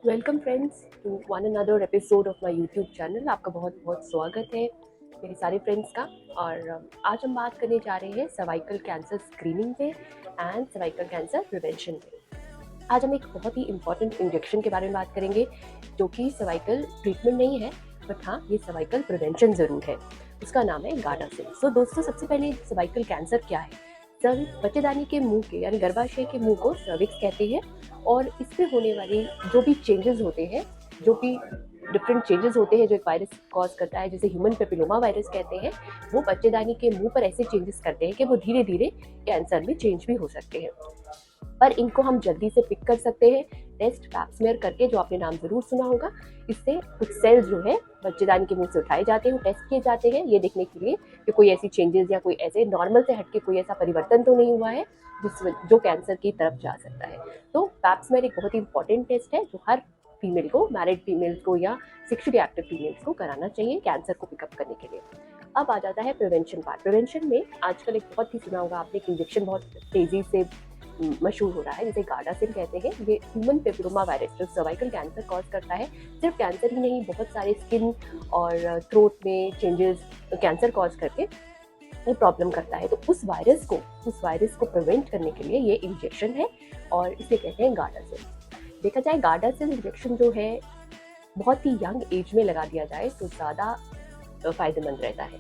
Welcome friends to one another episode of my YouTube channel. आपका बहुत बहुत स्वागत है मेरे सारे फ्रेंड्स का। और आज हम बात करने जा रहे हैं सर्वाइकल कैंसर स्क्रीनिंग पे एंड सर्वाइकल कैंसर प्रिवेंशन पे। आज हम एक बहुत ही इम्पॉर्टेंट इंजेक्शन के बारे में बात करेंगे जो कि सर्वाइकल ट्रीटमेंट नहीं है, बट हाँ ये सर्वाइकल प्रिवेंशन ज़रूर है। उसका नाम है गार्डासिल। सो दोस्तों, सबसे पहले सर्वाइकल कैंसर क्या है? बच्चेदानी के मुंह के यानी गर्भाशय के मुंह को सर्विक्स कहते हैं। और इससे होने वाली जो भी चेंजेस होते हैं, जो भी डिफरेंट चेंजेस होते हैं जो एक वायरस कॉज करता है, जैसे ह्यूमन पेपिलोमा वायरस कहते हैं, वो बच्चेदानी के मुंह पर ऐसे चेंजेस करते हैं कि वो धीरे धीरे कैंसर में चेंज भी हो सकते हैं। पर इनको हम जल्दी से पिक कर सकते हैं टेस्ट पैप स्मेयर करके, जो आपने नाम जरूर सुना होगा। इससे कुछ सेल्स जो है बच्चेदानी के मुंह से उठाए जाते हैं, टेस्ट किए जाते हैं ये देखने के लिए कि कोई ऐसी चेंजेस या कोई ऐसे नॉर्मल से हटके कोई ऐसा परिवर्तन तो नहीं हुआ है जो कैंसर की तरफ जा सकता है। तो पैप स्मेयर एक बहुत ही इंपॉर्टेंट टेस्ट है जो हर फीमेल को, मैरिड फीमेल्स को या सेक्सुअली एक्टिव फीमेल्स को कराना चाहिए कैंसर को पिकअप करने के लिए। अब आ जाता है प्रिवेंशन पार्ट। प्रिवेंशन में आजकल एक बहुत ही सुना होगा आपने, एक इंजेक्शन बहुत तेजी से मशहूर हो रहा है जिसे गार्डासिल कहते हैं। ये ह्यूमन पेपिलोमा वायरस जो सर्वाइकल कैंसर कॉज करता है, सिर्फ कैंसर ही नहीं, बहुत सारे स्किन और थ्रोट में चेंजेस कैंसर कॉज करके ये प्रॉब्लम करता है। तो उस वायरस को प्रिवेंट करने के लिए ये इंजेक्शन है और इसे कहते हैं गार्डासिल। देखा जाए गार्डासिल इंजेक्शन जो है बहुत ही यंग एज में लगा दिया जाए तो ज़्यादा फायदेमंद रहता है।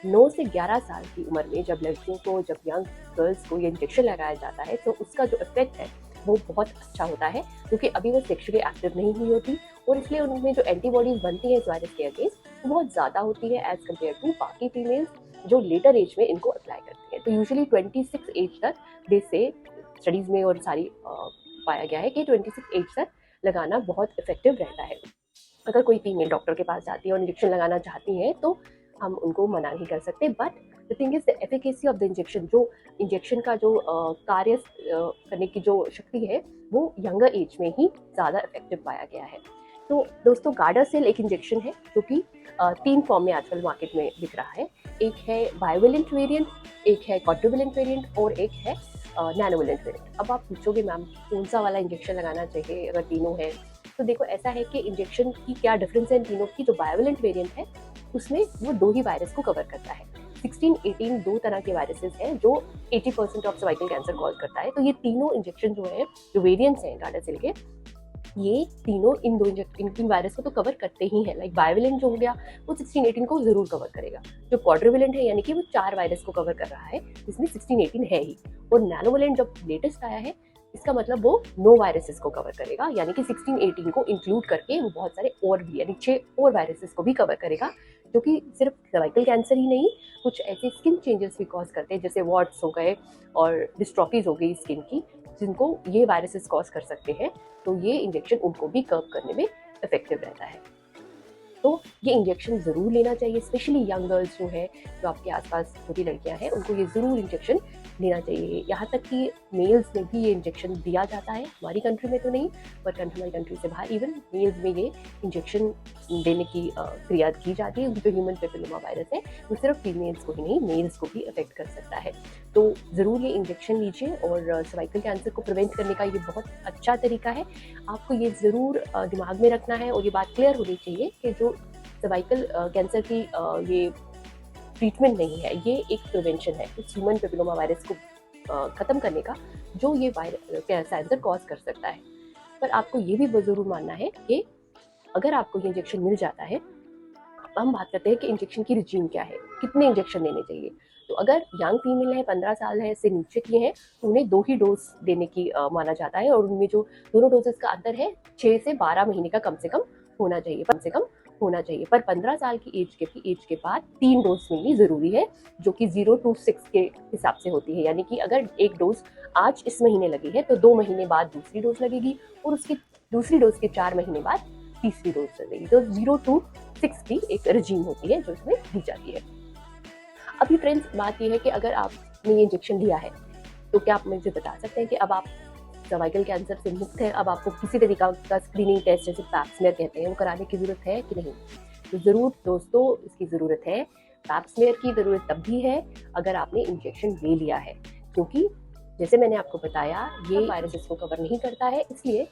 9 से 11 साल की उम्र में जब लड़कियों को, जब यंग गर्ल्स को ये इंजेक्शन लगाया जाता है तो उसका जो इफेक्ट है वो बहुत अच्छा होता है, क्योंकि अभी वो सेक्सुअली एक्टिव नहीं हुई होती और इसलिए उनमें जो एंटीबॉडीज बनती है इस वायरस के अगेंस्ट वो बहुत ज़्यादा होती है एज कम्पेयर टू बाकी फीमेल्स जो लेटर एज में इनको अप्लाई करती है। तो यूजुअली 26 एज तक, जैसे स्टडीज़ में और सारी पाया गया है कि 26 एज तक लगाना बहुत इफेक्टिव रहता है। अगर कोई फीमेल डॉक्टर के पास जाती है और इंजेक्शन लगाना चाहती है तो हम उनको मना नहीं कर सकते। But the thing is the efficacy of the injection, जो इंजेक्शन का जो कार्य करने की जो शक्ति है वो यंगर एज में ही ज़्यादा इफेक्टिव पाया गया है। तो दोस्तों, गार्डासिल एक इंजेक्शन है जो कि 3 फॉर्म में आजकल मार्केट में दिख रहा है। एक है बायोवेलेंट वेरिएंट, एक है क्वाड्रिवेलेंट वेरिएंट और एक है नैनोवेलेंट वेरिएंट। अब आप पूछोगे मैम कौन सा वाला इंजेक्शन लगाना चाहिए अगर तीनों है? तो देखो, ऐसा है कि इंजेक्शन की क्या डिफरेंस है इन तीनों की। जो बायोवेलेंट वेरिएंट है उसमें वो 2 ही वायरस को कवर करता है। 16, 18 2 तरह के वायरसेस हैं जो 80% ऑफ सर्वाइकल कैंसर कॉज करता है। तो ये तीनों इंजेक्शन जो है, जो वेरिएंट्स हैं गार्डासिल के, ये तीनों इन वायरस को तो कवर करते ही हैं। लाइक बायोवेलेंट जो हो गया वो 16, 18 को जरूर कवर करेगा। जो क्वाड्रिवेलेंट है यानी कि वो 4 वायरस को कवर कर रहा है, जिसमें 16, 18 है ही। और नैनोवेलेंट जब लेटेस्ट आया है, इसका मतलब वो 9 वायरसेस को कवर करेगा, यानी कि 16, 18 को इंक्लूड करके वो बहुत सारे और भी, यानी 6 और वायरसेस को भी कवर करेगा, जो कि सिर्फ सर्वाइकल कैंसर ही नहीं, कुछ ऐसे स्किन चेंजेस भी कॉज करते हैं जैसे वॉट्स हो गए और डिस्ट्रॉफीज हो गई स्किन की, जिनको ये वायरसेस कॉज कर सकते हैं। तो ये इंजेक्शन उनको भी कर्व करने में इफेक्टिव रहता है। तो ये इंजेक्शन ज़रूर लेना चाहिए, स्पेशली यंग गर्ल्स जो है, जो आपके आसपास छोटी लड़कियां हैं, उनको ये ज़रूर इंजेक्शन लेना चाहिए। यहाँ तक कि मेल्स में भी ये इंजेक्शन दिया जाता है, हमारी कंट्री में तो नहीं, बट हमारी कंट्री से बाहर इवन मेल्स में ये इंजेक्शन देने की क्रिया की जाती है। जो ह्यूमन पेपिलोमा वायरस है वो सिर्फ फीमेल्स को ही नहीं, मेल्स को भी अफेक्ट कर सकता है। तो ज़रूर ये इंजेक्शन लीजिए और सर्वाइकल कैंसर को प्रिवेंट करने का ये बहुत अच्छा तरीका है। आपको ये ज़रूर दिमाग में रखना है और ये बात क्लियर होनी चाहिए कि जो सर्वाइकल कैंसर की ये ट्रीटमेंट नहीं है, ये एक प्रिवेंशन है उस ह्यूमन पेपिलोमा वायरस को ख़त्म करने का, जो ये वायरस कैंसर कॉज कर सकता है। पर आपको ये भी ज़रूर मानना है कि अगर आपको ये इंजेक्शन मिल जाता है, हम बात करते हैं कि इंजेक्शन की रिजीम क्या है, कितने इंजेक्शन लेने चाहिए। तो अगर यंग फीमेल है, 15 साल है से नीचे की है, तो उन्हें 2 ही डोज देने की माना जाता है। और उनमें जो दोनों डोजेस का अंतर है 6 से 12 महीने का कम से कम होना चाहिए, पर 15 साल की एज के बाद 3 डोज मिलनी ज़रूरी है, जो कि 0 to 6 के हिसाब से होती है। यानी कि अगर एक डोज आज इस महीने लगी है तो 2 महीने बाद दूसरी डोज लगेगी और उसकी दूसरी डोज के 4 महीने बाद तीसरी डोज लगेगी। तो 0 to 6 की एक रजीम होती है जो इसमें दी जाती है। अभी फ्रेंड्स, बात यह है कि अगर आपने ये इंजेक्शन लिया है तो क्या आप मुझे बता सकते हैं कि अब आप सर्वाइकल कैंसर से मुक्त हैं, अब आपको किसी तरीका का स्क्रीनिंग टेस्ट जैसे पैप स्मेयर कहते हैं वो कराने की ज़रूरत है कि नहीं? तो ज़रूर दोस्तों, इसकी ज़रूरत है। पैप स्मेयर की ज़रूरत तब भी है अगर आपने इंजेक्शन ले लिया है, क्योंकि जैसे मैंने आपको बताया ये वायरसेस को कवर नहीं करता है, इसलिए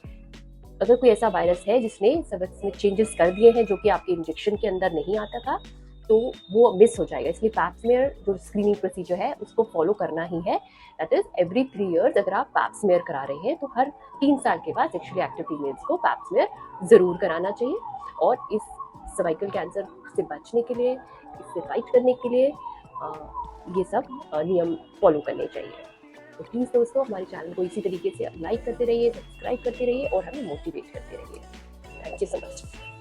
अगर कोई ऐसा वायरस है जिसने सर्विक्स में चेंजेस कर दिए हैं जो कि आपके इंजेक्शन के अंदर नहीं आता था, तो वो मिस हो जाएगा। इसलिए पैप स्मेयर जो स्क्रीनिंग प्रोसीजर है उसको फॉलो करना ही है। दैट इज एवरी 3 इयर्स अगर आप पैप स्मेयर करा रहे हैं तो हर 3 साल के बाद सेक्सुअली एक्टिव फीमेल्स को पैप स्मेयर ज़रूर कराना चाहिए। और इस सर्वाइकल कैंसर से बचने के लिए, इससे फाइट करने के लिए ये सब नियम फॉलो करने चाहिए। तो प्लीज़ दोस्तों हमारे चैनल को इसी तरीके से लाइक करते रहिए, सब्सक्राइब करते रहिए और हमें मोटिवेट करते रहिए। Thank you so much.